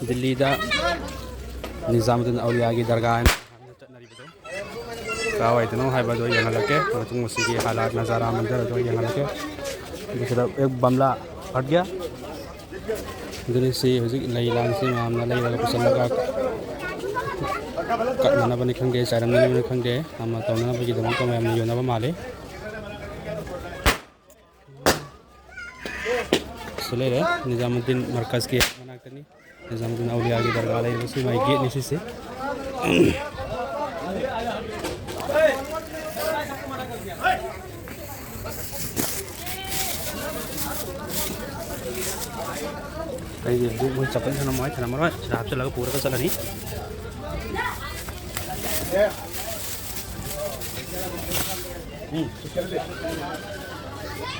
दिल्ली दा निजामुद्दीन औलिया की दरगाह कावाइदनो हाइबादो यंगलके मतुंग मसीगी हालात नजारा मंजर दो यंगलके दूसरा एक बमला फट गया से हजिक लई लान से मामला लई लगा पुसलगा कटना बने खंगे चारम ने खंगे हम तौना बगी दम को मैम योना माले सुलेरे निजामुद्दीन मरकज के मनाकनी निजामुद्दीन औलिया की दरगाह लई से माई गेट निसी से ये वो चप्पल से नमाज था नमाज शराब से लगा पूरा का चला नहीं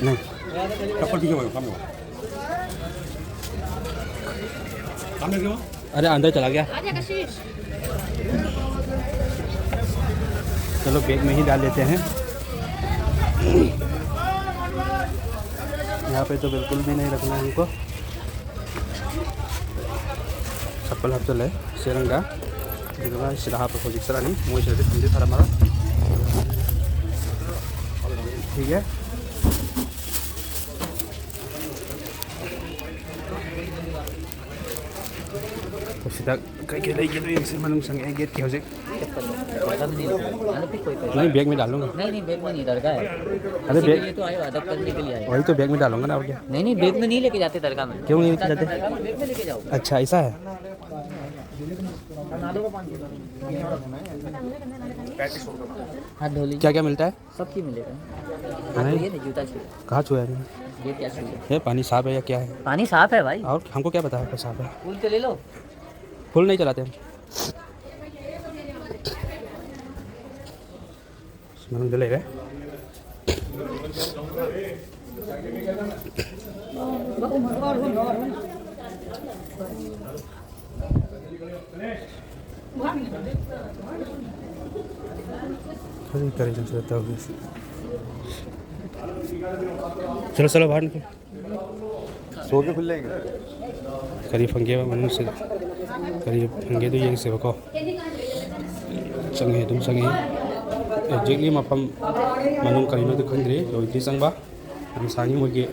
नहीं चप्पल ठीक है काम में क्यों अरे अंदर चला गया चलो बैग में ही डाल लेते हैं यहाँ पे तो बिल्कुल भी नहीं रखना है हमको चप्पल हाथ चले सेरंगा सिरा हाथ को दिखा नहीं मोई से ठंडी थारा मारा ठीक है तो सीधा कई के लेके तो एक से मालूम संगे गेट की हो जाए नहीं बैग में डालूंगा नहीं बैग में नहीं दरगाह है अरे बैग ये तो आए अदब करने के लिए आए वही तो बैग में डालूंगा ना और क्या नहीं बैग में नहीं लेके जाते दरगाह में क्यों नहीं लेके जाते बैग में लेके जाओ अच्छा ऐसा है हाथ धो लीजिए क्या क्या मिलता है सब की मिलेगा हाथ धोइए ना जूता छुए कहाँ छुआ है ये क्या छुए ये पानी साफ है या क्या है पानी साफ है भाई और हमको क्या पता है साफ है फूल तो ले लो फुल नहीं चलाते हम ले गए चलो चलो बाहर निकल सो के खुल लेंगे करीब फंगे मनुष्य करीब फंगे तो ये सेवको चंगे तुम चंगे एक्जेक्टली मफम मनु करीनो तो खंद्रे लोइती चंबा हम सांगी मुगे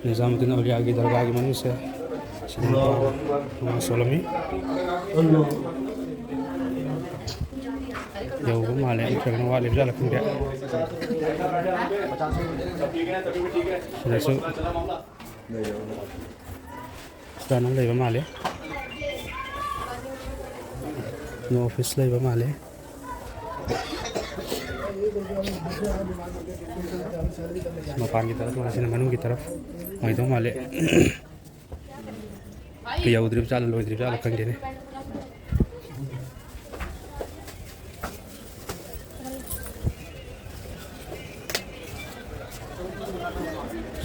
निजामुद्दीन औलिया की दरगाह की मनुष्य सोलमी यौगु माले इखरना वाले बिला लखंगे सो स्टान लेबा माले नो ऑफिस लेबा माले मपान की तरफ मासे मनु की तरफ वहीं तो माले या उधर चाल लो इधर चाल खंगे ने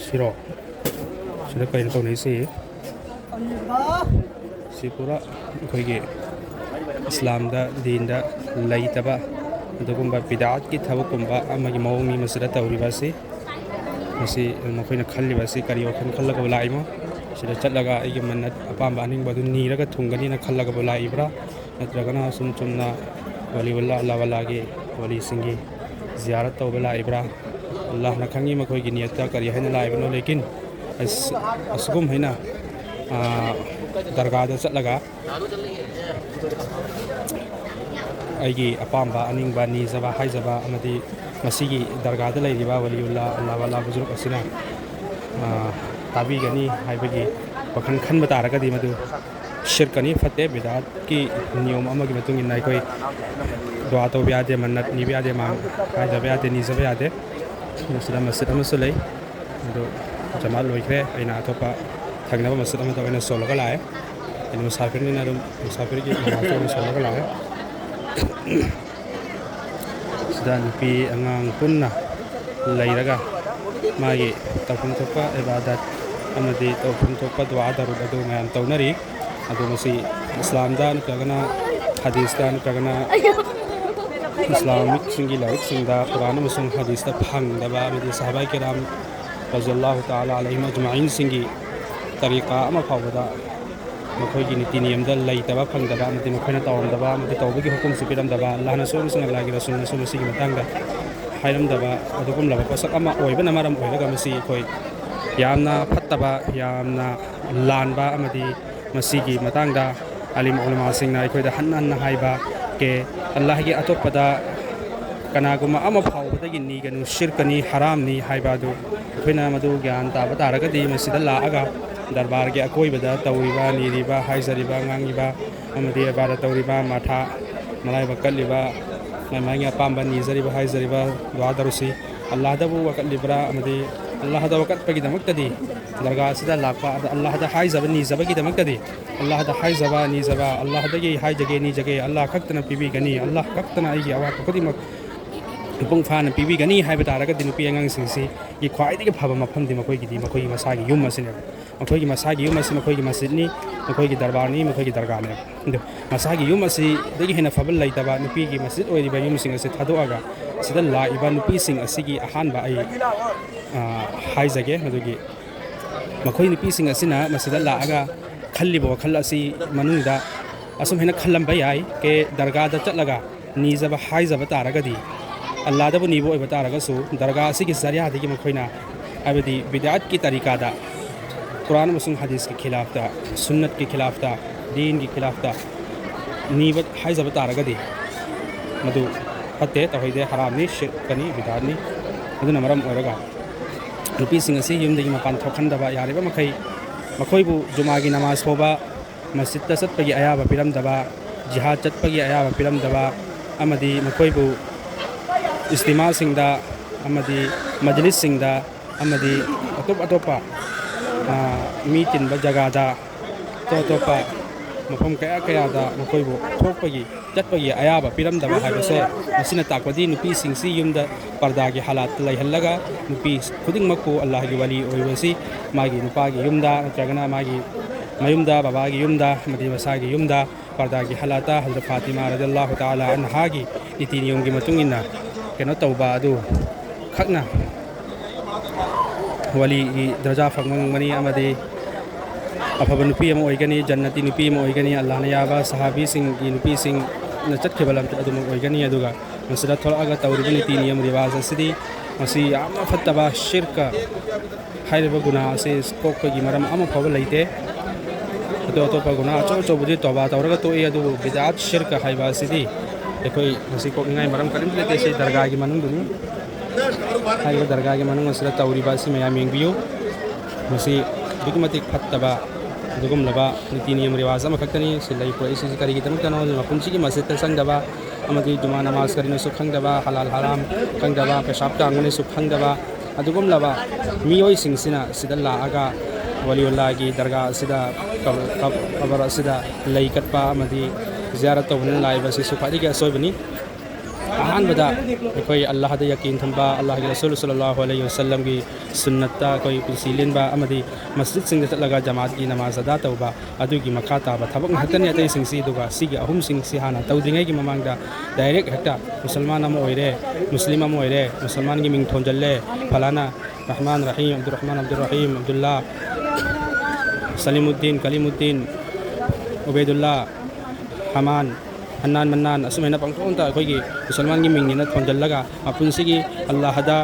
सिरो सिरो कहीं तो नहीं सी पूरा कोई इस्लाम दा दीन दा लई तबा अदुगुम्बा बिदात की थबकुम्बा अमगी मौमी मसदा तौरिबासी मसी मखोइना खल्लिबासी करी वखन खल्लगा लाइमो सिदा चलगा आइगे मन्नत अपाम्बा अनिंगबदु नीरगा थुंगनीना खल्लगा लाइब्रा नत्रगना सुम चुमना वलीउल्लाह अल्लाह वालागे वली सिंगी जियारत तौबा लाइब्रा अल्लाह ना खंगी मखोइगी नियता करी हैना लाइबनो लेकिन असगुम हैना दरगाह चलगा अगी अपाम्बा अनिंगबा नीजबा हाइजबा अमदी मसीगी दरगाह लेरिबा वलीउल्लाह अल्लाह वाला बुजुर्ग असिना ताबीगनी हाइबगी वखन खनब तारगदी मदु शिरकनी फते बिदात की नियम अमगी मतुंग इन अखोई दुआ तौबा यादे मन्नत निबा यादे मांग हाइजबा यादे नीजबा यादे मसला मस्जिद अमसु लई अदो जमा लोइख्रे अइना अतोपा थंगनबा मस्जिद अमतो अइना सोलगा लाए इन मुसाफिरनिना मुसाफिर की नमाज सोलगा लाए dan pi angang punna lairaga magi tawpun thopa ibadat amadi tawpun thopa dua darud adu ngam tawnari adu masi islam dan kagana hadis dan kagana islamic singi laik singda quran masung hadis ta phang daba amadi sahabai kiram radhiyallahu ta'ala alaihim ajma'in singi tariqa ama phawda ꯃꯈꯣꯏꯒꯤ ꯅꯤꯇꯤ ꯅꯤꯌꯝꯗ ꯂꯩꯇꯕ ꯐꯪꯗꯕ ꯑꯃꯗꯤ ꯃꯈꯣꯏꯅ ꯇꯧꯔꯝꯗꯕ ꯑꯃꯗꯤ ꯇꯧꯕꯒꯤ ꯍꯨꯀꯨꯝꯁꯨ ꯄꯤꯔꯝꯗꯕ ꯑꯜꯂꯥꯍꯅꯁꯨ ꯑꯃꯁꯨꯡ ꯑꯜꯂꯥꯍꯒꯤ ꯔꯁꯨꯜꯅꯁꯨ ꯃꯁꯤꯒꯤ ꯃꯇꯥꯡꯗ ꯍꯥꯏꯔꯝꯗꯕ ꯑꯗꯨꯒꯨꯝꯂꯕ ꯄꯣꯠꯁꯛ ꯑꯃ ꯑꯣꯏꯕꯅ ꯃꯔꯝ ꯑꯣꯏꯔꯒ ꯃꯁꯤ ꯑꯩꯈꯣꯏ ꯌꯥꯝꯅ ꯐꯠꯇꯕ ꯌꯥꯝꯅ ꯂꯥꯟꯕ ꯑꯃꯗꯤ ꯃꯁꯤꯒꯤ ꯃꯇꯥꯡꯗ ꯑꯂꯤꯝ ꯎꯂꯃꯥꯁꯤꯡꯅ ꯑꯩꯈꯣꯏꯗ ꯍꯟꯅ ꯍꯟꯅ ꯍꯥꯏꯕ ꯀꯦ ꯑꯜꯂꯥꯍꯒꯤ ꯑꯇꯣꯞꯄꯗ ꯀꯅꯥꯒꯨꯝꯕ ꯑꯃ ꯐꯥꯎꯕꯗꯒꯤ ꯅꯤꯒꯅꯨ ꯁꯤꯔꯀꯅꯤ ꯍꯔꯥꯝꯅꯤ ꯍꯥꯏꯕ ꯑꯗꯨ ꯑꯩꯈꯣꯏꯅ ꯃꯗꯨ ꯒ꯭ꯌꯥꯟ ꯇꯥꯕ ꯇꯥꯔꯒꯗꯤ ꯃꯁꯤꯗ ꯂꯥꯛꯑꯒ ꯗꯔꯕꯥꯔꯒꯤ ꯑꯀꯣꯏꯕꯗ ꯇꯧꯔꯤꯕ ꯅꯤꯔꯤꯕ ꯍꯥꯏꯖꯔꯤꯕ ꯉꯥꯡꯉꯤꯕ ꯑꯃꯗꯤ ꯑꯕꯥꯗ ꯇꯧꯔꯤꯕ ꯃꯊꯥ ꯃꯔꯥꯏꯕꯛ ꯀꯠꯂꯤꯕ ꯃꯥꯒꯤ ꯑꯄꯥꯝꯕ ꯅꯤꯖꯔꯤꯕ ꯍꯥꯏꯖꯔꯤꯕ ꯗꯨआ ꯇꯧꯔꯁꯤ ꯑꯜꯂꯥꯍꯗꯕꯨ ꯋꯥꯀꯠꯂꯤꯕ꯭ꯔꯥ ꯑꯃꯗꯤ ꯑꯜꯂꯥꯍꯗ ꯋꯥꯀꯠꯄꯒꯤꯗꯃꯛꯇꯗꯤ ꯗꯔꯒꯥ ꯑꯁꯤꯗ ꯂꯥꯛꯄ ꯑꯜꯂꯥꯍꯗ ꯍꯥꯏꯖꯕ ꯅꯤꯖꯕꯒꯤꯗꯃꯛꯇꯗꯤ ꯑꯜꯂꯥꯍꯗ ꯍꯥꯏꯖꯕ ꯅꯤꯖꯕ ꯑꯜꯂꯥꯍꯗꯒꯤ ꯍꯥꯏꯖꯒꯦ ꯅꯤꯖꯒꯦ ꯑꯜꯂꯥꯍ ꯈꯛꯇꯅ ꯄꯤꯕꯤꯒꯅꯤ ꯑꯜꯂꯥꯍ ꯈꯛꯇꯅ ꯑꯩꯒꯤ ꯑꯋꯥꯠꯄ ꯈꯨꯗꯤꯡꯃꯛ ꯃꯄꯨꯡ ꯐꯥꯅ ꯄꯤꯕꯤꯒꯅꯤ ꯍꯥꯏꯕ ꯇꯥꯔꯒꯗꯤ ꯅꯨꯄꯤ ꯑꯉꯥꯡꯁꯤꯡꯁꯤꯒꯤ ꯈ꯭ꯋꯥꯏꯗꯒꯤ ꯐꯕ ꯃꯐꯝꯗꯤ ꯃꯈꯣꯏꯒꯤꯗꯤ ꯃꯈꯣꯏꯒꯤ ꯃꯁꯥꯒꯤ ꯌꯨꯝ ꯑꯁꯤꯅꯦꯕ ꯃꯈꯣꯏꯒꯤ ꯃꯁꯥꯒꯤ ꯌꯨꯝ ꯑꯁꯤ ꯃꯈꯣꯏꯒꯤ ꯃꯁꯖꯤꯠꯅꯤ ꯃꯈꯣꯏꯒꯤ ꯗꯔꯕꯥꯔꯅꯤ ꯃꯈꯣꯏꯒꯤ ꯗꯔꯒꯥꯅꯦꯕ ꯑꯗꯨ ꯃꯁꯥꯒꯤ ꯌꯨꯝ ꯑꯁꯤꯗꯒꯤ ꯍꯦꯟꯅ ꯐꯕ ꯂꯩꯇꯕ ꯅꯨꯄꯤꯒꯤ ꯃꯁꯖꯤꯠ ꯑꯣꯏꯔꯤꯕ ꯌꯨꯝꯁꯤꯡ ꯑꯁꯤ ꯊꯥꯗꯣꯛꯑꯒ ꯁꯤꯗ ꯂꯥꯛꯏꯕ ꯅꯨꯄꯤꯁꯤꯡ ꯑꯁꯤꯒꯤ ꯑꯍꯥꯟꯕ ꯑꯩ ꯍꯥꯏꯖꯒꯦ ꯃꯗꯨꯒꯤ ꯃꯈꯣꯏ ꯅꯨꯄꯤꯁꯤꯡ ꯑꯁꯤꯅ ꯃꯁꯤꯗ ꯂꯥꯛꯑꯒ ꯈꯜꯂꯤꯕ ꯋꯥꯈꯜ ꯑꯁꯤ ꯃꯅꯨꯡꯗ ꯑꯁꯨꯝ ꯍꯦꯟꯅ ꯈꯜꯂꯝꯕ ꯌꯥꯏ ꯀꯦ ꯗꯔꯒꯥꯗ ꯆꯠꯂꯒ ꯅꯤꯖꯕ ꯍꯥꯏꯖꯕ ꯇꯥꯔꯒꯗꯤ ꯑꯜꯂꯥꯍꯗꯕꯨ ꯅꯤꯕ ꯑꯣꯏꯕ ꯇꯥꯔꯒꯁꯨ ꯗꯔꯒꯥ ꯑꯁꯤꯒꯤ ꯖꯔꯤꯌꯥꯗꯒꯤ ꯃꯈꯣꯏꯅ ꯍꯥꯏꯕꯗꯤ ꯕꯤꯗꯥꯠꯀꯤ ꯇꯔꯤꯀꯥꯗ ꯀꯨꯔꯥꯟ ꯑꯃꯁꯨꯡ ꯍꯗꯤꯁꯀꯤ ꯈꯤꯂꯥꯐꯇ ꯁꯨꯟꯅꯠꯀꯤ ꯈꯤꯂꯥꯐꯇ ꯗीनꯒꯤ ꯈꯤꯂꯥꯐꯇ ꯅꯤꯕ ꯍꯥꯏꯖꯕ ꯇꯥꯔꯒꯗꯤ ꯃꯗꯨ ꯐꯠꯇꯦ ꯇꯧꯍꯩꯗꯦ ꯍꯔꯥꯝꯅꯤ ꯁꯤꯔꯀꯅꯤ ꯕꯤꯗꯥꯠꯅꯤ ꯑꯗꯨꯅ ꯃꯔꯝ ꯑꯣꯏꯔꯒ ꯅꯨꯄꯤꯁꯤꯡ ꯑꯁꯤ ꯌꯨꯝꯗꯒꯤ ꯃꯄꯥꯟ ꯊꯣꯛꯍꯟꯗꯕ ꯌꯥꯔꯤꯕ ꯃꯈꯩ ꯃꯈꯣꯏꯕꯨ ꯖꯨꯃꯥꯒꯤ ꯅꯃꯥꯖ ꯐꯥꯎꯕ ꯃꯁꯖꯤꯠꯇ ꯆꯠꯄꯒꯤ ꯑꯌꯥꯕ ꯄꯤꯔꯝꯗꯕ ꯖꯤꯍꯥꯗ ꯆꯠꯄꯒꯤ ꯑꯌꯥꯕ ꯄꯤꯔꯝꯗꯕ ꯑꯃꯗꯤ ꯃꯈꯣꯏꯕꯨ ꯏꯁꯇꯤꯃꯥꯁꯤꯡꯗ ꯑꯃꯗꯤ ꯃꯖꯂꯤꯁꯁꯤꯡꯗ ꯑꯃꯗꯤ ꯑꯇꯣꯞ ꯑꯇꯣꯞꯄ ꯃꯤ ꯇꯤꯟꯕ ꯖꯒꯥꯗ ꯑꯇꯣꯞ ꯑꯇꯣꯞꯄ ꯃꯐꯝ ꯀꯌꯥꯗ ꯃꯈꯣꯏꯕꯨ ꯊꯣꯛꯄꯒꯤ ꯆꯠꯄꯒꯤ ꯑꯌꯥꯕ ꯄꯤꯔꯝꯗꯕ ꯍꯥꯏꯕꯁꯦ ꯃꯁꯤꯅ ꯇꯥꯛꯄꯗꯤ ꯅꯨꯄꯤꯁꯤꯡꯁꯤ ꯌꯨꯝꯗ ꯄꯔꯗꯥꯒꯤ ꯍꯥꯂꯥꯠꯇ ꯂꯩꯍꯜꯂꯒ ꯅꯨꯄꯤ ꯈꯨꯗꯤꯡꯃꯛꯄꯨ ꯑꯜꯂꯥꯍꯒꯤ ꯋꯥꯂꯤ ꯑꯣꯏꯕꯁꯤ ꯃꯥꯒꯤ ꯅꯨꯄꯥꯒꯤ ꯌꯨꯝꯗ ꯅꯠꯇ꯭ꯔꯒꯅ ꯃꯥꯒꯤ ꯃꯌꯨꯝꯗ ꯕꯕꯥꯒꯤ ꯌꯨꯝꯗ ꯑꯃꯗꯤ ꯃꯁꯥꯒꯤ ꯌꯨꯝꯗ ꯄꯔꯗꯥꯒꯤ ꯍꯥꯂꯥꯠꯇ ꯍꯖꯔꯠ ꯐꯥꯇꯤꯃꯥ ꯔꯗꯤꯌꯜꯂꯥꯍꯨ ꯇꯥꯂꯥ ꯑꯟꯍꯥꯒꯤ ꯅꯤꯇꯤ ꯅꯤꯌꯣꯝꯒꯤ ꯃꯇꯨꯡ ꯏꯟꯅ ꯀꯩꯅꯣ ꯇꯧꯕ ꯑꯗꯨ ꯈꯛꯅ ꯋꯥꯂꯤꯒꯤ ꯗꯔꯖꯥ ꯐꯪꯕ ꯉꯝꯒꯅꯤ ꯑꯃꯗꯤ ꯑꯐꯕ ꯅꯨꯄꯤ ꯑꯃ ꯑꯣꯏꯒꯅꯤ ꯖꯟꯅꯇꯤ ꯅꯨꯄꯤ ꯑꯃ ꯑꯣꯏꯒꯅꯤ ꯑꯜꯂꯥꯍꯅ ꯌꯥꯕ ꯁꯍꯥꯕꯤꯁꯤꯡꯒꯤ ꯅꯨꯄꯤꯁꯤꯡꯅ ꯆꯠꯈꯤꯕ ꯂꯝꯆꯠ ꯑꯗꯨꯃꯛ ꯑꯣꯏꯒꯅꯤ ꯑꯗꯨꯒ ꯃꯁꯤꯗ ꯊꯣꯛꯂꯛꯑꯒ ꯇꯧꯔꯤꯕ ꯅꯤꯇꯤ ꯅꯤꯌꯝ ꯔꯤꯋꯥꯖ ꯑꯁꯤꯗꯤ ꯃꯁꯤ ꯌꯥꯝꯅ ꯐꯠꯇꯕ ꯁꯤꯔꯀ ꯍꯥꯏꯔꯤꯕ ꯒꯨꯅꯥ ꯑꯁꯤ ꯀꯣꯛꯄꯒꯤ ꯃꯔꯝ ꯑꯃ ꯐꯥꯎꯕ ꯂꯩꯇꯦ ꯑꯇꯣꯞ ꯑꯇꯣꯞꯄ ꯒꯨꯅꯥ ꯑꯆꯧ ꯑꯆꯧꯕꯗꯤ ꯇꯧꯕꯥ ꯇꯧꯔꯒ ꯇꯣꯛꯏ ꯑꯗꯨꯕꯨ ꯕꯤꯗꯥꯠ ꯁꯤꯔꯀ ꯍꯥꯏꯕ ꯑꯁꯤꯗꯤ ꯑꯩꯈꯣꯏ ꯃꯁꯤ ꯀꯣꯛꯅꯤꯡꯉꯥꯏ ꯃꯔꯝ ꯀꯔꯤꯝꯇ ꯂꯩꯇꯦ ꯁꯤ ꯗꯔꯒꯥꯒꯤ ꯃꯅꯨꯡꯗꯨꯅꯤ ꯍꯥꯏꯔꯤꯕ ꯗꯔꯒꯥꯒꯤ ꯃꯅꯨꯡ ꯑꯁꯤꯗ ꯇꯧꯔꯤꯕ ꯑꯁꯤ ꯃꯌꯥꯝ ꯌꯦꯡꯕꯤꯌꯨ ꯃꯁꯤ ꯑꯗꯨꯛꯀꯤ ꯃꯇꯤꯛ ꯐꯠꯇꯕ ꯑꯗꯨꯒꯨꯝꯂꯕ ꯅꯤꯇꯤ ꯅꯤꯌꯝ ꯔꯤꯋꯥꯖ ꯑꯃꯈꯛꯇꯅꯤ ꯁꯤ ꯂꯩ ꯄꯨꯔꯛꯏꯁꯤ ꯀꯔꯤꯒꯤꯗꯃꯛꯇꯅꯣ ꯃꯄꯨꯟꯁꯤꯒꯤ ꯃꯁꯖꯤꯠꯇ ꯆꯪꯗꯕ ꯑꯃꯗꯤ ꯖꯨꯃꯥ ꯅꯃꯥꯖ ꯀꯔꯤꯅꯁꯨ ꯈꯪꯗꯕ ꯍꯂꯥꯜ ꯍꯔꯥꯝ ꯈꯪꯗꯕ ꯄꯦꯁꯥꯞ ꯇꯥꯡꯕꯅꯁꯨ ꯈꯪꯗꯕ ꯑꯗꯨꯒꯨꯝꯂꯕ ꯃꯤꯑꯣꯏꯁꯤꯡꯁꯤꯅ ꯁꯤꯗ ꯂꯥꯛꯑꯒ ꯋꯥꯂꯤꯎꯜꯂꯥꯍꯒꯤ ꯗꯔꯒꯥ ꯑꯁꯤꯗ ꯀꯕꯔ ꯑꯁꯤꯗ ꯂꯩ ꯀꯠꯄ ꯑꯃꯗꯤ ꯖꯤꯌꯥꯔꯠ ꯇꯧꯕꯅ ꯂꯥꯛꯏꯕ ꯑꯁꯤꯁꯨ ꯈ꯭ꯋꯥꯏꯗꯒꯤ ꯑꯁꯣꯏꯕꯅꯤ ꯑꯍꯥꯟꯕꯗ ꯑꯩꯈꯣꯏ ꯑꯜꯂꯥꯍꯗ ꯌꯀꯤꯟ ꯊꯝꯕ ꯑꯜꯂꯥꯍꯒꯤ ꯔꯁꯨꯜ ꯁꯜꯂꯜꯂꯥꯍꯨ ꯑꯂꯩꯍꯤ ꯋꯁꯜꯂꯝꯒꯤ ꯁꯨꯟꯅꯠꯇ ꯑꯩꯈꯣꯏ ꯄꯨꯟꯁꯤ ꯂꯦꯟꯕ ꯑꯃꯗꯤ ꯃꯁꯖꯤꯠꯁꯤꯡꯗ ꯆꯠꯂꯒ ꯖꯃꯥꯠꯀꯤ ꯅꯃꯥꯖ ꯑꯗꯥ ꯇꯧꯕ ꯑꯗꯨꯒꯤ ꯃꯈꯥ ꯇꯥꯕ ꯊꯕꯛ ꯉꯥꯛꯇꯅꯤ ꯑꯇꯩꯁꯤꯡꯁꯤ ꯑꯗꯨꯒ ꯁꯤꯒꯤ ꯑꯍꯨꯝꯁꯤꯡꯁꯤ ꯍꯥꯟꯅ ꯇꯧꯗ꯭ꯔꯤꯉꯩꯒꯤ ꯃꯃꯥꯡꯗ ꯗꯥꯏꯔꯦꯛ ꯍꯦꯛꯇ ꯃꯨꯁꯜꯃꯥꯟ ꯑꯃ ꯑꯣꯏꯔꯦ ꯃꯨꯁꯂꯤꯝ ꯑꯃ ꯑꯣꯏꯔꯦ ꯃꯨꯁꯜꯃꯥꯟꯒꯤ ꯃꯤꯡ ꯊꯣꯟꯖꯜꯂꯦ ꯐꯂꯥꯅ ꯔꯍꯃꯥꯟ ꯔꯍꯤꯝ ꯑꯕꯗꯨꯔꯔahim ꯑꯕꯗꯨꯜꯂꯥ ꯁꯂꯤꯃꯨद्दीन कलीमुद्दीन उबैदुल्ला हमान हन्नान मन्नान असुमैना पंक्तोंता अखोगी मुसलमान की मिंगना थोंजल्लगा मपुंसिगी अल्लाहदा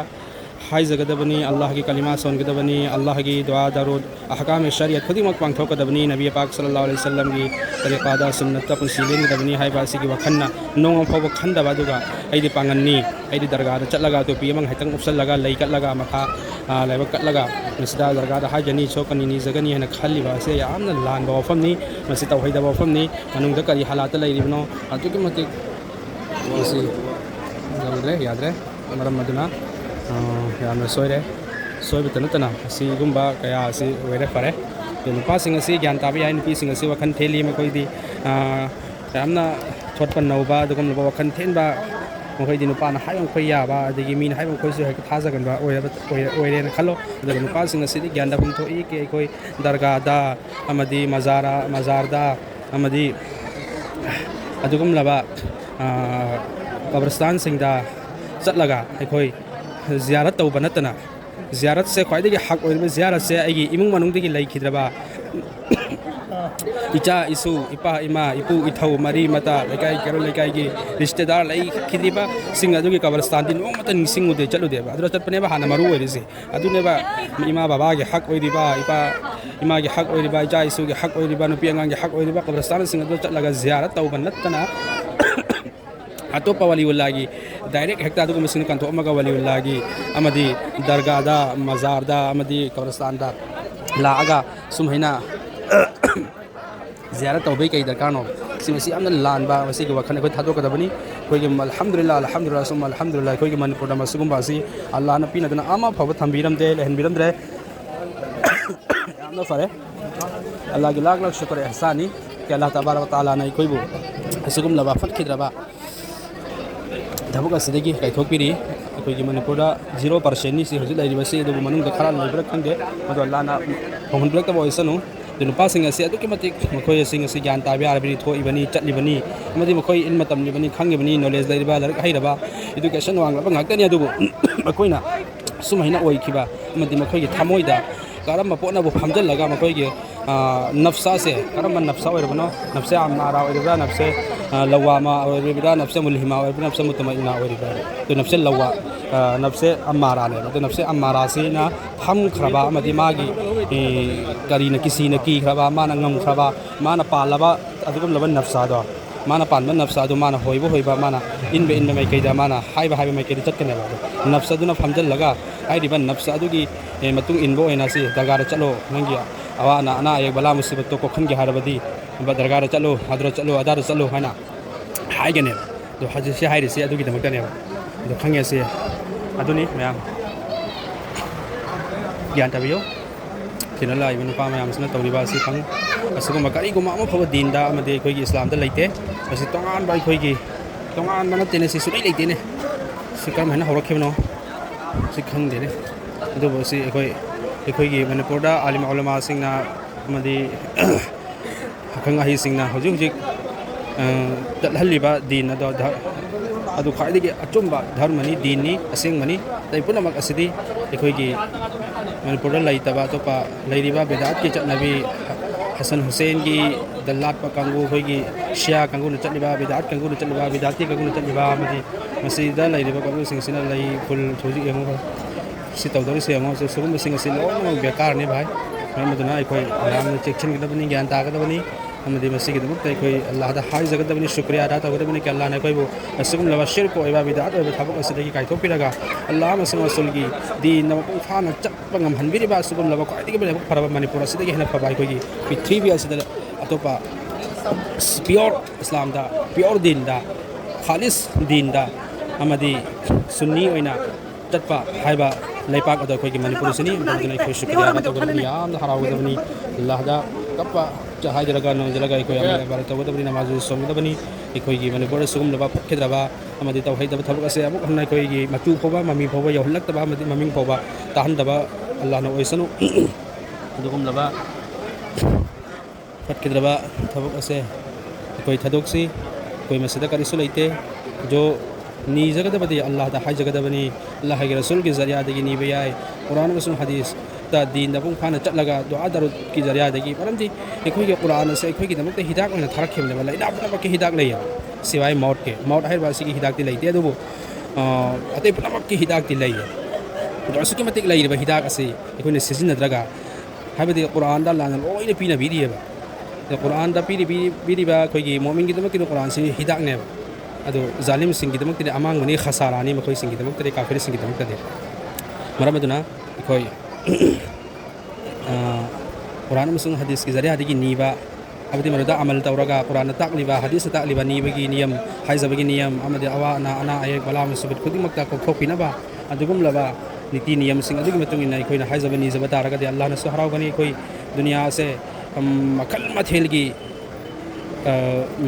हाइजगदबनी अल्लाह की कलिमा सोनगदबनी अल्लाह की दुआ दरूद अहकाम शरीयत खुदिमक पांगथोकदबनी नबी पाक सल्लल्लाहु अलैहि वसल्लम की तरीकादा सुन्नत पुंसिलिनगदबनी हाइबासिगी वखन्ना नोंग फौब खंदबा दुगा ऐदि पांगन्नी ऐदि दरगादा चलगा तो पीमंग हैतंग उपसलगा लैकटलगा मखा लाइबक कटलगा मसिदा दरगादा हाजनी छोकनी नि जगनी हना खल्लिबा से यामना लानबा वफमनी मसि तौहैदबा वफमनी मनुंगदा करी हालात लैरिबनो अतुकी मतिक मसि जमद्रे याद्रे मरम मदुना ꯌꯥꯝꯅ ꯁꯣꯏꯕꯇ ꯅꯠꯇꯅ ꯑꯁꯤꯒꯨꯝꯕ ꯀꯌꯥ ꯑꯁꯤ ꯑꯣꯏꯔꯦ ꯐꯔꯦ ꯅꯨꯄꯥꯁꯤꯡ ꯑꯁꯤ ꯒ꯭ꯌꯥꯟ ꯇꯥꯕ ꯌꯥꯏ ꯅꯨꯄꯤꯁꯤꯡ ꯑꯁꯤ ꯋꯥꯈꯜ ꯊꯦꯜꯂꯤ ꯃꯈꯣꯏꯗꯤ ꯌꯥꯝꯅ ꯊꯣꯠꯄ ꯅꯧꯕ ꯑꯗꯨꯒꯨꯝꯂꯕ ꯋꯥꯈꯜ ꯊꯦꯟꯕ ꯃꯈꯣꯏꯗꯤ ꯅꯨꯄꯥꯅ ꯍꯥꯏꯕ ꯃꯈꯣꯏ ꯌꯥꯕ ꯑꯗꯒꯤ ꯃꯤꯅ ꯍꯥꯏꯕ ꯃꯈꯣꯏꯁꯨ ꯍꯦꯛꯇ ꯊꯥꯖꯒꯟꯕ ꯑꯣꯏꯔꯦꯅ ꯈꯜꯂꯣ ꯑꯗꯨꯒ ꯅꯨꯄꯥꯁꯤꯡ ꯑꯁꯤꯗꯤ ꯒ꯭ꯌꯥꯟ ꯇꯥꯐꯝ ꯊꯣꯛꯏ ꯀꯤ ꯑꯩꯈꯣꯏ ꯗꯔꯒꯥꯗ ꯑꯃꯗꯤ ꯃꯖꯥꯔꯗ ꯑꯃꯗꯤ ꯑꯗꯨꯒꯨꯝꯂꯕ ꯀꯕꯔꯁꯇꯥꯟꯁꯤꯡꯗ ꯆꯠꯂꯒ ꯑꯩꯈꯣꯏ ꯖꯤꯌꯥꯔꯠ ꯇꯧꯕ ꯅꯠꯇꯅ ꯖꯤꯌꯥꯔꯠꯁꯦ ꯈ꯭ꯋꯥꯏꯗꯒꯤ ꯍꯛ ꯑꯣꯏꯔꯤꯕ ꯖꯤꯌꯥꯔꯠꯁꯦ ꯑꯩꯒꯤ ꯏꯃꯨꯡ ꯃꯅꯨꯡꯗꯒꯤ ꯂꯩꯈꯤꯗ꯭ꯔꯕ icha isu ipa ima ipu ithau mari mata lekai kero lekai gi rishtedar lai khidiba sing adu gi kabristan din mata ning ude chalu de ba adu chatpane ba hana maru ori se adu ne ba ima baba gi hak ori ba ipa ima gi hak ori ba icha isu gi hak ori ba nupi angang gi hak ori ba kabristan sing adu chatlaga ziyarat tauban natana atopa waliullah gi direct hekta adu masin kan to amaga waliullah gi amadi darga da mazar da amadi kabristan da la aga sum haina ziyarat tawbai kai darkar no simasi amna lan ba wasi ga wakhan ko thado kadabani koi ge alhamdulillah sum alhamdulillah koi ge manipur da masugum ba si allah na pina dana ama phawa thambiram de lehen biram dre amna fare allah ge lag shukr ihsani ke allah tabarak taala nai koi bu asugum laba fat khidra ba dabuk asidagi kai thokpiri koi ge manipur da 0% ni si hojil lai basi do manung da khara lai brak khande madu allah na hongun brak ta boisanu the passing as a documentic McCoy sing a Sigan Tabia, Ibani, Chatlibani, Madi McCoy in Matam Libani, Kangibani, knowledge like Haidaba, education, Wangakania Dubu, Macoina, Sumahina Oikiba, Madi McCoy, Tamoida, Karama Pona of Hamdel Laga McCoy, Nafsase, Karaman Nafsa, Nafsa Mara, Nafse, Lawama, or Rividan of Samulhima, or Samutama in our river, the Nafse Lawa, Nafse Amara, the Nafse Amara Sina, Ham Kraba, Madimagi, Karina Kisina Ki Kraba, Manangam Kraba, Mana Palava, Adum Lavan Nafsado, Mana Panman Nafsado, Mana Hoiba, Mana, in the Makeda Mana, Hiva Makeda Takaneva, Nafsaduna Hamdel Laga, I depend Nafsadugi, Matu in Bo and I see Dagara Chalo, Mangia, Awana, Balamus, Toko Kangi Harabadi. But the Gara Chalo, Hadra Chalo, Adar Chalo, Hana, Hagenem, the Haji Hadi say, I do get the Makanev, the Kanga say, Aduni, ma'am. Yantabio, Kinala, even if I am not only Basi Kang, a second Makari Goma for Dinda, Made Kogi Islam, the late, as it on by Kogi, Tongan Manatenes is really dinner. Sikam and Horokino, Sikang did it. The Bosi, a Kogi, Manapoda, Alim Olama Singna, Madi. Kanga hisingna hojik haliba din ado adu khaidigi achumba dharmani dinni asengmani tai punamak asidi ekhoigi manipur laitaba topa lairiba bedat ki chatnabi Hasan Hussein gi dalat pa kangu hoigi shia kangu na chatliba bedat kangu na chatliba bedati kangu na chatliba madi masida lairiba kangu singsina lai ful hojik emo si tawdori se emo so sugum singasi lo bekar ne bhai maduna ekoi ram section gidabani gyan ta gadabani amadi masigi dum tai koi allah da hai jagat dabani shukriya ada ta gadabani ke allah ne koi bo asugum lawa shirk ko iba bidat oi thabuk asidi kai thok piraga allah masang asulgi di nam pung phana chap pangam hanbiri ba asugum lawa ko adi ke faraba manipur asidi hena phabai koi gi pithribi asida atopa pure islam da pure din da khalis din da amadi sunni oina tatpa haiba laipak ado koi gi manipur sini badunai koi shukriya ada ta gadabani yam da haraw gadabani allah da kappa Hai jalaga no jalaga ikoi amala barat tawu dabani namazu somu dabani ikoi gi manipur sugum laba phedraba amadi taw hai daba thabuk ase amuk hanai koi gi matu phoba mami phoba yohlak taba amadi maming phoba tahan daba allah no oisanu dugum laba phedraba thabuk ase ikoi thadoksi koi masida karisu leite jo ni jaga dabadi allah da hai jaga dabani allah hai rasul ki zariya dagi ni bayai quran wa hadis ta din da bung phana chatlaga dua darut ki zariya dagi paramji ekoi ge quran se ekoi gi damak te hidak na tharakhim le lai da ba ke hidak leya siwai maut hai ba si gi hidak ti leite adu ate pamak ki hidak ti leya do su ki matik lei ba hidak ase ekoi ne sizin nadraga hai ba de quran da lan loi ne pina bidiya ba de quran da pidi ba koi gi mu'min gi damak ki quran si hidak ne adu zalim sing gi damak ti amang mani khasarani ma koi sing gi damak ti kafir sing gi damak ti maramaduna koi Quran masung hadis ki zariya digi niba abdi maruda amal tawraga Quran takliba hadis takliba ni bagi niyam haiza bagi niyam amadi awa ana ayek bala musabit kudi makta ko khopina ba adugum laba niti niyam sing adugi matung inai koi na haiza bani zabata raga de Allah na suharau bani koi dunia se makal mathel gi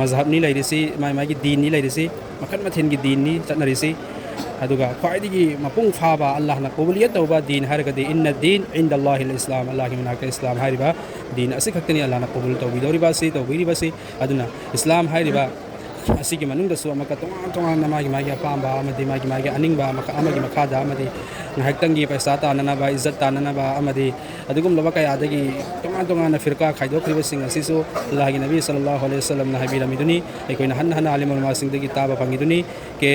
mazhab ni lairisi mai gi din ni lairisi makal mathen gi din ni chatnarisi aduga qaidigi mapung phaba allah na qobuliyat tawba din haragadi inna din inda allah al-islam allah ki manaka islam hariba din asik haktani allah na qobul tawbi dori basi aduna islam hariba ꯑꯁꯤꯒꯤ ꯃꯅꯨꯡꯗꯁꯨ ꯑꯃꯨꯛꯀ ꯇꯣꯉꯥꯟ ꯇꯣꯉꯥꯟꯅ ꯃꯥꯒꯤ ꯑꯄꯥꯝꯕ ꯑꯃꯗꯤ ꯃꯥꯒꯤ ꯑꯅꯤꯡꯕ ꯑꯃꯒꯤ ꯃꯈꯥꯗ ꯑꯃꯗꯤ ꯉꯥꯏꯍꯥꯛꯇꯪꯒꯤ ꯄꯩꯁꯥ ꯇꯥꯟꯅꯅꯕ ꯏꯖꯠ ꯇꯥꯟꯅꯅꯕ ꯑꯃꯗꯤ ꯑꯗꯨꯒꯨꯝꯂꯕ ꯀꯌꯥꯗꯒꯤ ꯇꯣꯉꯥꯟ ꯇꯣꯉꯥꯟꯅ ꯐꯤꯔꯀꯥ ꯈꯥꯏꯗꯣꯛꯈ꯭ꯔꯤꯕꯁꯤꯡ ꯑꯁꯤꯁꯨ ꯑꯜꯂꯥꯍꯒꯤ ꯅꯕꯤ ꯁꯜꯂꯜꯂꯥꯍु ꯑꯂꯩꯍꯤ ꯋꯁꯜꯂꯝꯅ ꯍꯥꯏꯕꯤꯔꯝꯃꯤꯗꯨꯅꯤ ꯑꯩꯈꯣꯏꯅ ꯍꯟꯅ ꯑꯂꯤꯝ ꯎꯂꯃꯥꯁꯤꯡꯗꯒꯤ ꯇꯥꯕ ꯐꯪꯉꯤꯗꯨꯅꯤ ꯀꯦ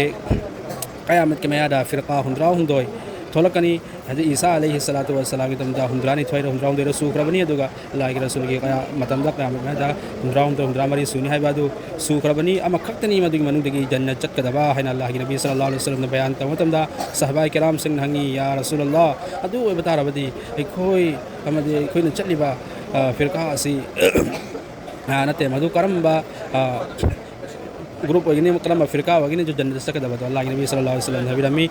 ꯀꯌꯥꯃꯠꯀꯤ ꯃꯌꯥꯗ ꯐꯤꯔꯀꯥ 100 ꯊꯣꯛꯂꯛꯀꯅꯤ ꯍꯥꯏꯗꯤ ꯏꯁꯥ ꯑꯂꯩꯍꯤ ꯁꯂꯥꯇꯨ ꯋꯁꯁꯂꯥꯝꯒꯤ ꯃꯇꯝꯗ 102 ꯁꯨꯈ꯭ꯔꯕꯅꯤ ꯑꯗꯨꯒ ꯑꯜꯂꯥꯍꯒꯤ ꯔꯁꯨꯜꯒꯤ ꯃꯇꯝꯗ ꯀꯌꯥꯃꯠ ꯃꯌꯥꯗ 103 ꯁꯨꯅꯤ ꯍꯥꯏꯕ ꯑꯗꯨ ꯁꯨꯈ꯭ꯔꯕꯅꯤ ꯑꯃꯈꯛꯇꯅꯤ ꯃꯗꯨꯒꯤ ꯃꯅꯨꯡꯗꯒꯤ ꯖꯟꯅꯠ ꯆꯠꯀꯗꯕ ꯍꯥꯏꯅ ꯑꯜꯂꯥꯍꯒꯤ ꯅꯕꯤ ꯁꯜꯂꯜꯂꯥꯍु ꯑꯂꯩꯍꯤ ꯋꯁꯜꯂꯝꯅ ꯕयान ꯇꯧꯕ ꯃꯇꯝꯗ ꯁꯍꯥꯕꯥꯏ ꯀꯤꯔꯥꯝꯁꯤꯡꯅ ꯍꯪꯉꯤ ꯌꯥ ꯔꯁꯨꯂꯜꯂꯥꯍ ꯑꯗꯨ ꯑꯣꯏꯕ ꯇꯥꯔꯕꯗꯤ ꯑꯩꯈꯣꯏꯅ ꯆꯠꯂꯤꯕ ꯐꯤꯔꯀꯥ ꯑꯁꯤ ꯅꯠꯇꯦ ꯃꯗꯨ ꯀꯔꯝꯕ ग्रुप होगी कलम फिरका होगी जो जन्नत चकदब अल्लाह नबी सल्लल्लाहु अलैहि वसल्लम हबीरमी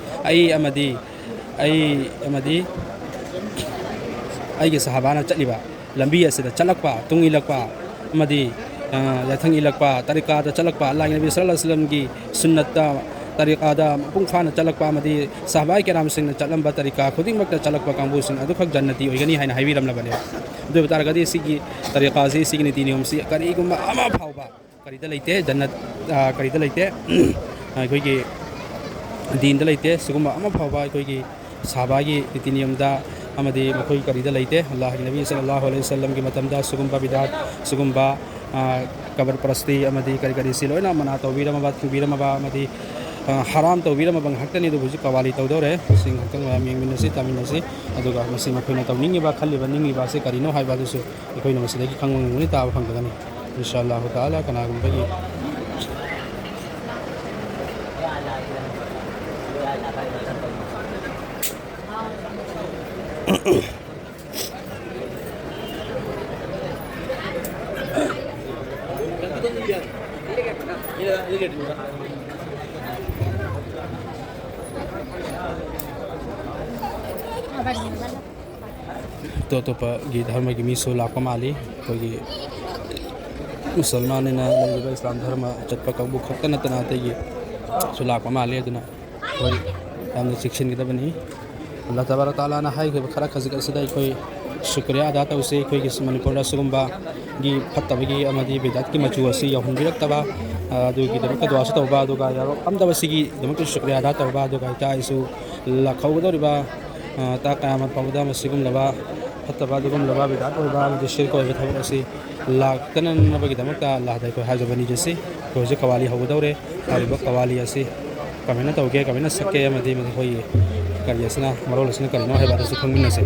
अई सहाबाना चलीबा लंबी असिदा चलकपा तुंग इलकपा अमदी याथंग इलकपा तरीका चलकपा अल्लाह नबी सल्लल्लाहु अलैहि वसल्लम की सुन्नत तरीका पुंग फाना चलकपा अमदी सहाबाई किराम सिंह चलंबा तरीका खुदिंगमक चलकपा कांबू सिंह अदुखक जन्नती होगनी हायना हायबीरमलबने अदु बतारगदी सिगी तरीका से नीति नियम से करीगुम अमा फावबा करीदा लेते जन्नत करीदा लेते अखोइगी दीनदा लेते सुगुम अमा फावबा अखोइगी सहाबागी नीति नियमदा अमदी मखोइ करीदा लेते अल्लाह नबी सल्लल्लाहु अलैहि वसल्लम की मतमदा सुगुम्बा बिदात सुगुम्बा कबर परस्ती अमदी करी करी से लोइना मना तौबीरमबा थुबीरमबा अमदी हराम तौबीरमबा हक्तनी दु बुजि कवाली तौदोरे सिंग हक्तंग यंगमिनसी तामिनसी अदुगा मसी मखोइना तौनिंगिबा खल्लिबा निंगिबा से करिनो हाइबा दुसु अखोइना मसिदगी खंगमंगनि ताब फंगदनी इंशाअल्लाह ताला कनागुंबगी तो धर्म की मीसो लाप माली कोई मुसलमान इस्लाम धर्म चटप कंबू खत नतना लाप माले शिक्षनगदबनी अल्लाह तबारक ताला खरा खजिक अखोई शुक्रिया अदा तौसे अखोई मनपुर की फतबगी बेदात की मचू असी यौहनबिरक्तबा अदुगीदमक दुआसु तौबा अदुगा यारोमदबसिगीदमक शुक्रिया अदा तौबा अदुगा इताइसु लखौगदरिबा ता कयामत फाउदा मसिगुमलबा फतबा अदुगुमलबा बेदात ओइबा शिरक ओइबा थबक असी लाक्तननबगीदमक अल्लाह दा अखोई हाजबनी जसी रोजे कवाली हौगदौरे हारिबा कवाली असी कमेना तौगे कमेना सके अमदी मखोई करियसना मरोलसना करिनो हाइबादसु खंगमिनसे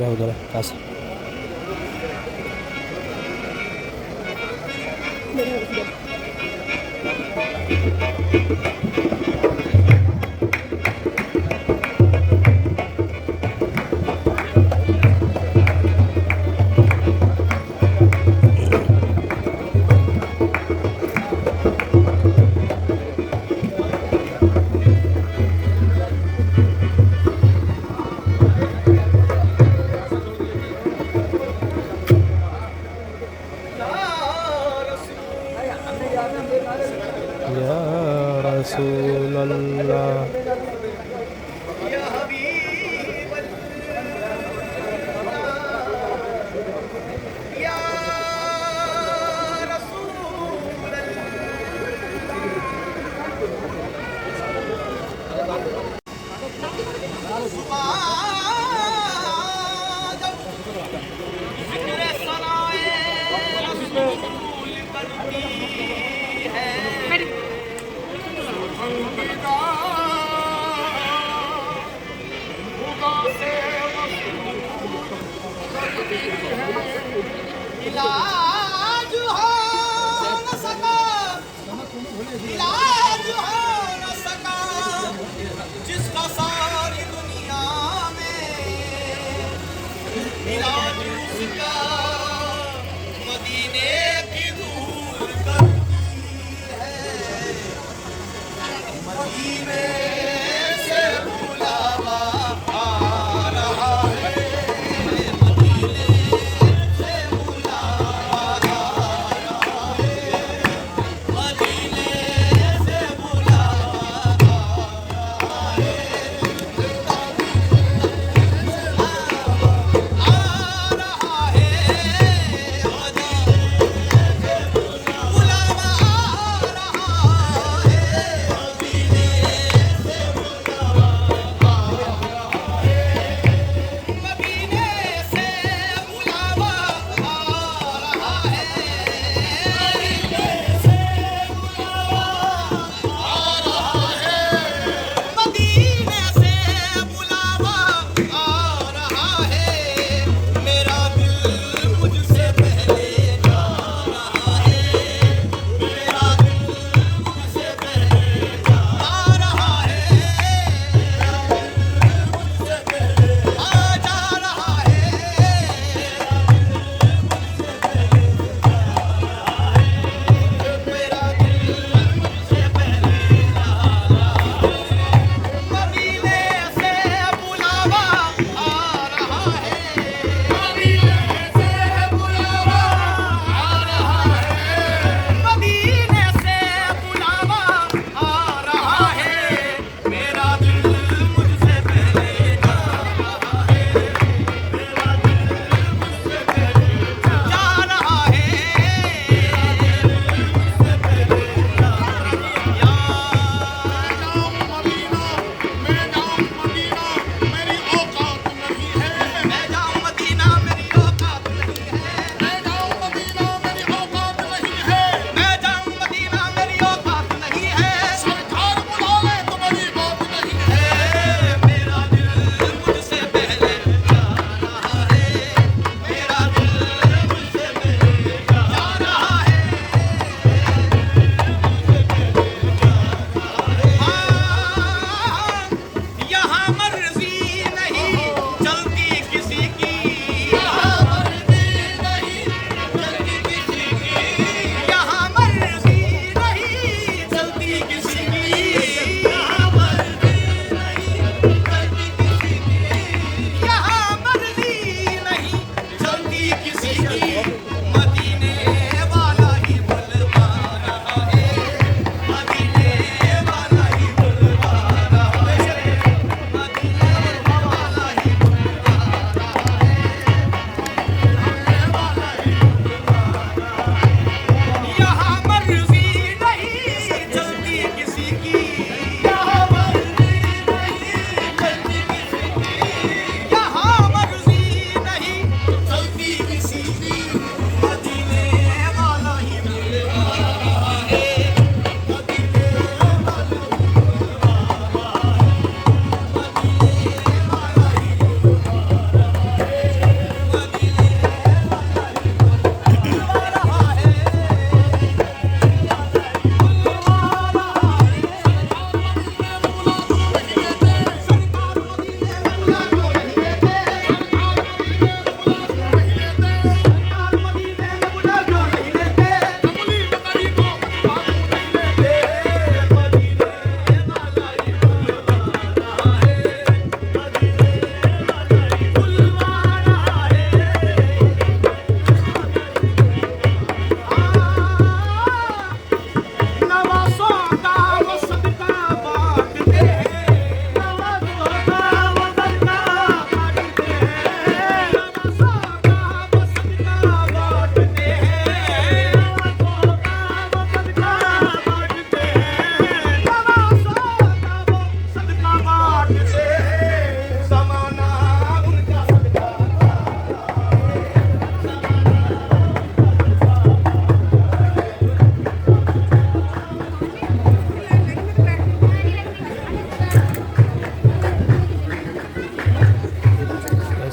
होगला कास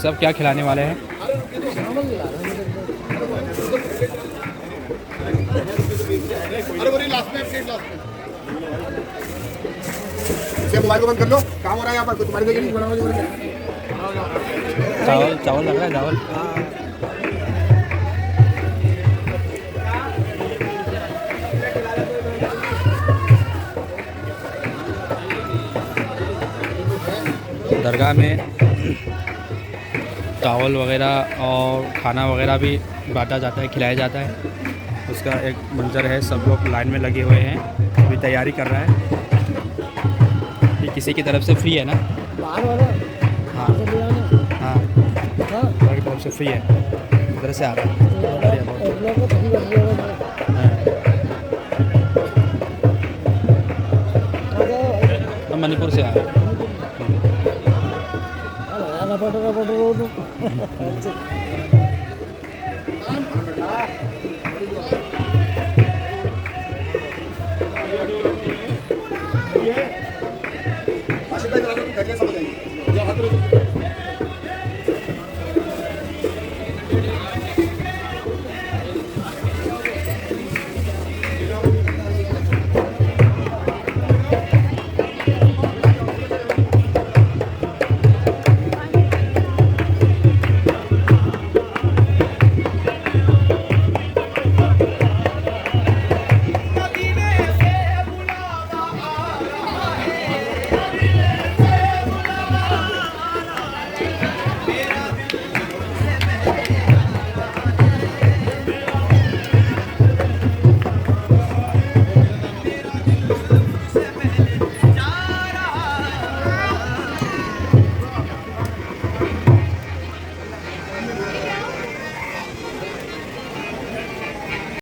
साहब क्या खिलाने वाले हैं? मोबाइल को बंद कर लो, काम हो रहा है यहाँ पर, तुम्हारी जगह नहीं बनाओ। चावल चावल लग रहा है, चावल। दरगाह में चावल वगैरह और खाना वगैरह भी बांटा जाता है, खिलाया जाता है। उसका एक मंजर है, सब लोग लाइन में लगे हुए हैं, अभी तैयारी कर रहा है। ये किसी की तरफ से फ्री है ना? हाँ हाँ, की तरफ से फ्री है, उधर से आ रहा है। हम मणिपुर से आ रहे हैं।